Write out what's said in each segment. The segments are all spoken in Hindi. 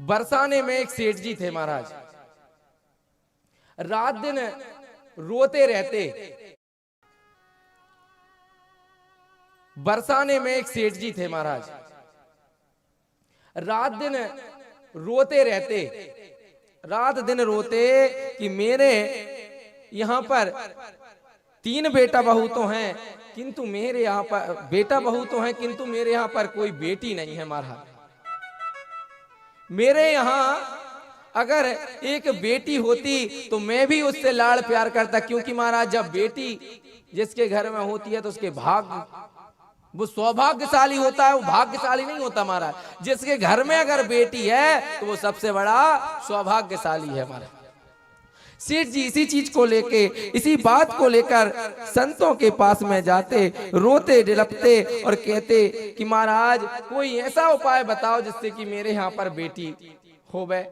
बरसाने में एक सेठ जी थे महाराज। रात दिन रोते रहते। बरसाने में एक सेठ जी थे महाराज। रात दिन रोते रहते, रात दिन रोते कि मेरे यहां पर 3 बेटा बहू तो हैं, किंतु मेरे यहां पर बेटा बहू तो हैं, किंतु मेरे यहां पर कोई बेटी नहीं है महाराज। मेरे यहां अगर एक बेटी होती तो मैं भी उससे लाड़ प्यार करता, क्योंकि महाराज जब बेटी जिसके घर में होती है तो उसके भाग्य, वो सौभाग्यशाली होता है, वो भाग्यशाली नहीं होता महाराज। जिसके घर में अगर बेटी है तो वो सबसे बड़ा सौभाग्यशाली है महाराज। सेठ जी इसी चीज को लेके, इसी बात को लेकर संतों के पास में जाते, रोते डिलपते और कहते कि महाराज कोई ऐसा उपाय बताओ जिससे कि मेरे यहाँ पर बेटी होवे।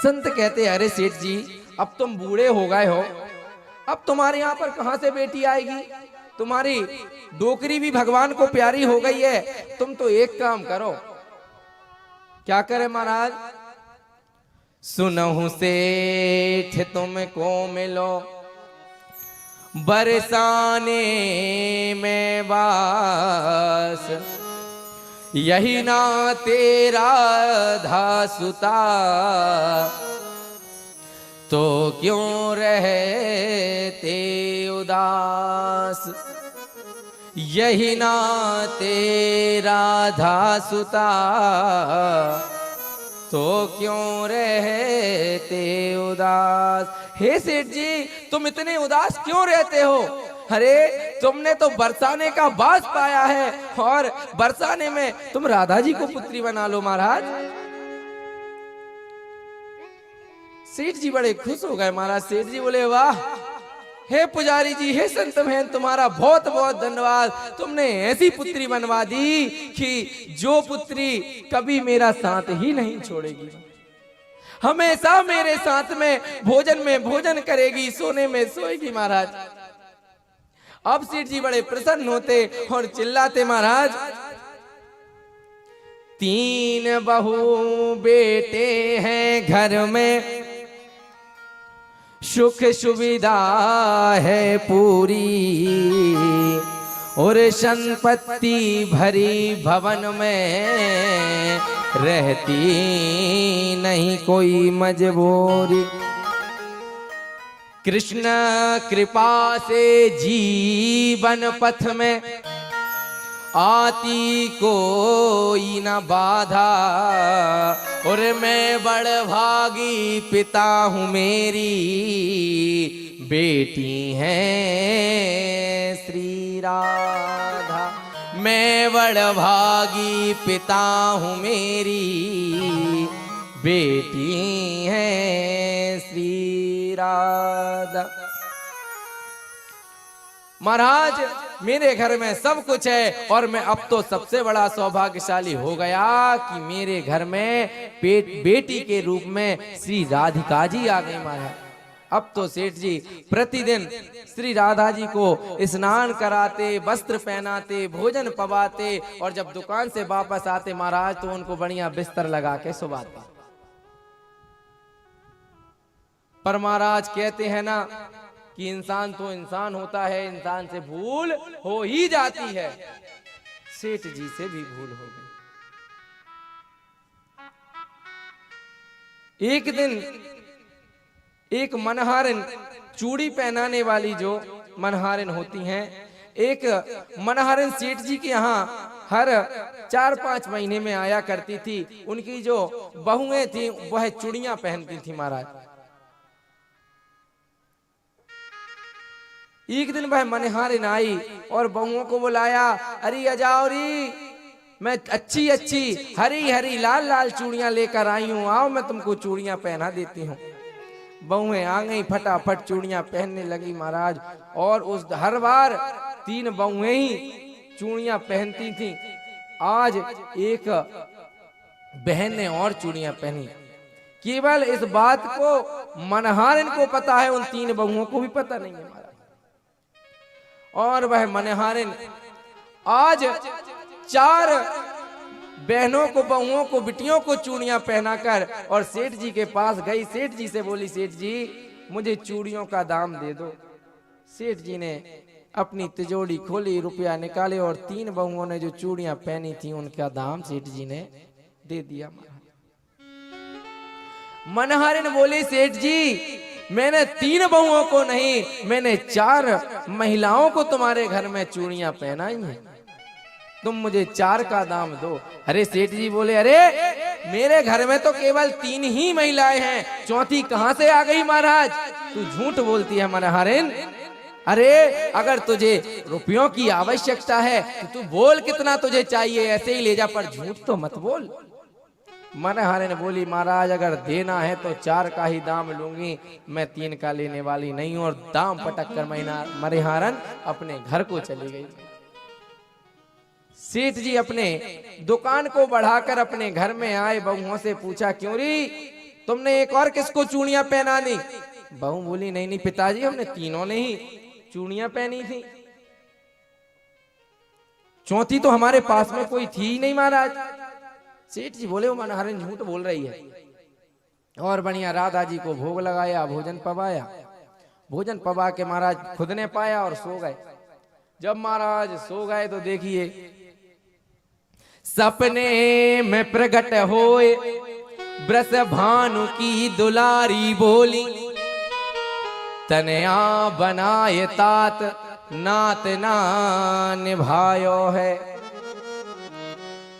संत कहते अरे सेठ जी अब तुम बूढ़े हो गए हो, अब तुम्हारे यहाँ पर कहां से बेटी आएगी? तुम्हारी डोकरी भी भगवान को प्यारी हो गई है। तुम तो एक काम करो। क्या करे महाराज? सुनहु सेठ तुमको मिलो बरसाने में वास, यही ना तेरा धासुता, तो क्यों रहते उदास। यही ना तेरा धासुता, तो क्यों रहते उदास। हे सेठ जी तुम इतने उदास क्यों रहते हो? अरे तुमने तो बरसाने का वास पाया है और बरसाने में तुम राधा जी को पुत्री बना लो महाराज। सेठ जी बड़े खुश हो गए महाराज। सेठ जी बोले वाह, हे पुजारी जी, हे संत बहन, तुम्हारा बहुत बहुत धन्यवाद। तुमने ऐसी पुत्री बनवा दी कि जो पुत्री कभी मेरा साथ ही नहीं छोड़ेगी, हमेशा मेरे साथ में भोजन करेगी, सोने में सोएगी महाराज। अब सेठ जी बड़े प्रसन्न होते और चिल्लाते महाराज 3 बहू बेटे हैं घर में, सुख सुविधा है पूरी, और संपत्ति भरी भवन में रहती नहीं कोई मजबूरी। कृष्ण कृपा से जीवन पथ में आती कोई न बाधा, और मैं बड़ भागी पिता हूँ, मेरी बेटी है श्री राधा। मैं बड़ भागी पिता हूँ, मेरी बेटी है श्री राधा। महाराज मेरे घर में सब कुछ है और मैं अब तो सबसे बड़ा सौभाग्यशाली हो गया कि मेरे घर में बेटी के रूप में श्री राधिका जी आ गई महाराज। अब तो सेठ जी प्रतिदिन श्री राधा जी को स्नान कराते, वस्त्र पहनाते, भोजन पवाते, और जब दुकान से वापस आते महाराज तो उनको बढ़िया बिस्तर लगा के सुलाते। पर महाराज कहते हैं ना कि इंसान तो इंसान होता है, इंसान से भूल हो ही जाती है। सेठ जी से भी भूल हो गई। एक दिन एक मनहारिन, चूड़ी पहनाने वाली जो मनहारिन होती हैं, एक मनहारिन सेठ जी के यहाँ हर 4-5 महीने में आया करती थी। उनकी जो बहुएं थी वह चूड़ियां पहनती थी महाराज। एक दिन वह मनहारिन आई और बहुओं को बुलाया, अरे अजाओरी, मैं अच्छी अच्छी हरी हरी लाल लाल चूड़ियां लेकर आई हूं, आओ मैं तुमको चूड़ियां पहना देती हूँ। बहुएं आ गई, फटाफट चूड़ियां पहनने लगी महाराज। और उस हर बार 3 बहुएं ही चूड़ियां पहनती थी। आज एक बहन ने और चूड़ियां पहनी। केवल इस बात को मनहारिन को पता है, उन 3 बहुओं को भी पता नहीं है महाराज। और वह मनहारिन आज 4 बहनों को, बहुओं को, बिटियों को चूड़ियां पहनाकर और सेठ जी के पास गई। सेठ जी से बोली, सेठ जी मुझे चूड़ियों का दाम दे दो। सेठ जी ने अपनी तिजोरी खोली, रुपया निकाले और 3 बहुओं ने जो चूड़ियां पहनी थी उनका दाम सेठ जी ने दे दिया। मनहर ने बोले, सेठ जी मैंने 3 बहुओं को नहीं, मैंने 4 महिलाओं को तुम्हारे घर में चूड़ियां पहनाई हैं, तुम मुझे 4 का दाम दो। अरे सेठ जी बोले, अरे मेरे घर में तो केवल 3 ही महिलाएं हैं, चौथी कहां से आ गई महाराज? तू झूठ बोलती है मनहरिन। अरे अगर तुझे रुपयों की आवश्यकता है तो तू बोल कितना तुझे चाहिए, ऐसे ही ले जा, पर झूठ तो मत बोल। मनहरिन बोली, महाराज अगर देना है तो 4 का ही दाम लूंगी, मैं 3 का लेने वाली नहीं हूं। और दाम पटक कर मनहरिन अपने घर को चली गई। सेठ जी अपने दुकान को बढ़ाकर अपने घर में आए। बहुओं से पूछा, क्यों री तुमने एक और किसको चूड़ियां पहनानी? बहू बोली, नहीं नहीं पिताजी, हमने तीनों ने ही चूड़ियां पहनी थी, चौथी तो हमारे पास में कोई थी ही नहीं महाराज। सेठ जी बोले, वो मनहरिन झूठ बोल रही है। और बढ़िया राधा जी को भोग लगाया, भोजन पवाया। भोजन पवा के महाराज खुद ने पाया और सो गए। जब महाराज सो गए तो देखिए सपने में प्रकट होए ब्रस भानु की दुलारी बोली, तनया बनाए तात नात ना निभायो है।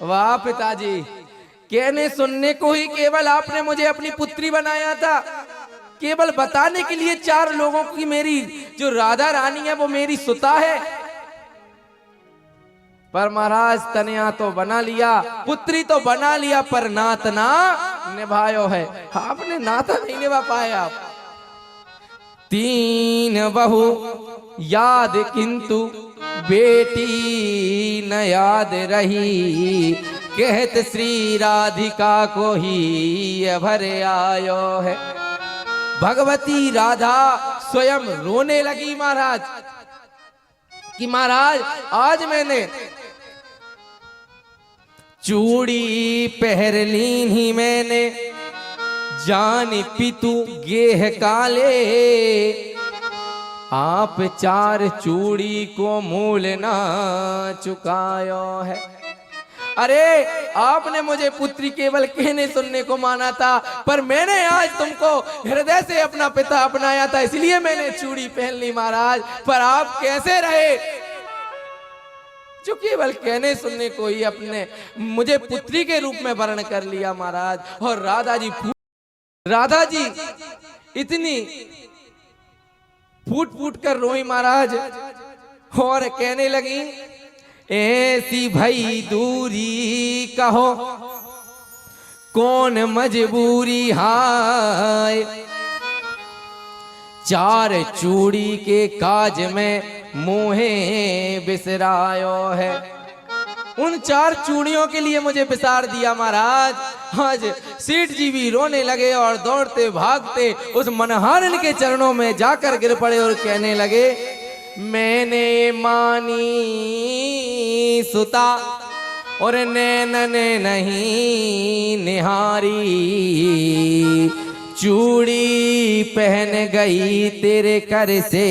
वाह पिताजी, कहने सुनने को ही केवल आपने मुझे अपनी पुत्री बनाया था, केवल बताने के लिए 4 लोगों की मेरी जो राधा रानी है वो मेरी सुता है। पर महाराज तनया तो बना लिया, पुत्री तो बना लिया, पर नात ना निभायो है। आपने नाता नहीं निभा पाए। आप 3 बहू याद किंतु बेटी न याद रही, कहत श्री राधिका को ही भर आयो है। भगवती राधा स्वयं रोने लगी महाराज कि महाराज आज मैंने चूड़ी पहर ली ही मैंने, जान पितु गेह काले, आप 4 चूड़ी को मूल ना चुकायो है। अरे आपने मुझे पुत्री केवल कहने सुनने को माना था, पर मैंने आज तुमको हृदय से अपना पिता अपनाया था, इसलिए मैंने चूड़ी पहन ली महाराज। पर आप कैसे रहे जो केवल कहने सुनने को ही अपने मुझे पुत्री के रूप में वर्ण कर लिया महाराज। और राधा जी इतनी फूट फूट कर रोई महाराज और कहने लगी, ऐसी भई दूरी कहो कौन मजबूरी हाय, 4 चूड़ी के काज में मोहे बिसरायो है। उन 4 चूड़ियों के लिए मुझे बिसार दिया महाराज। आज सेठ जी भी रोने लगे और दौड़ते भागते उस मनहरिन के चरणों में जाकर गिर पड़े और कहने लगे, मैंने मानी सुता और नैनन नहीं निहारी, चूड़ी पहन गई तेरे कर से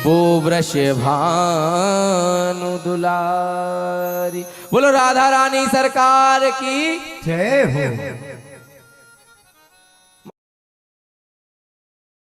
वो वृष भानु दुलारी। बोलो राधा रानी सरकार की जय हो।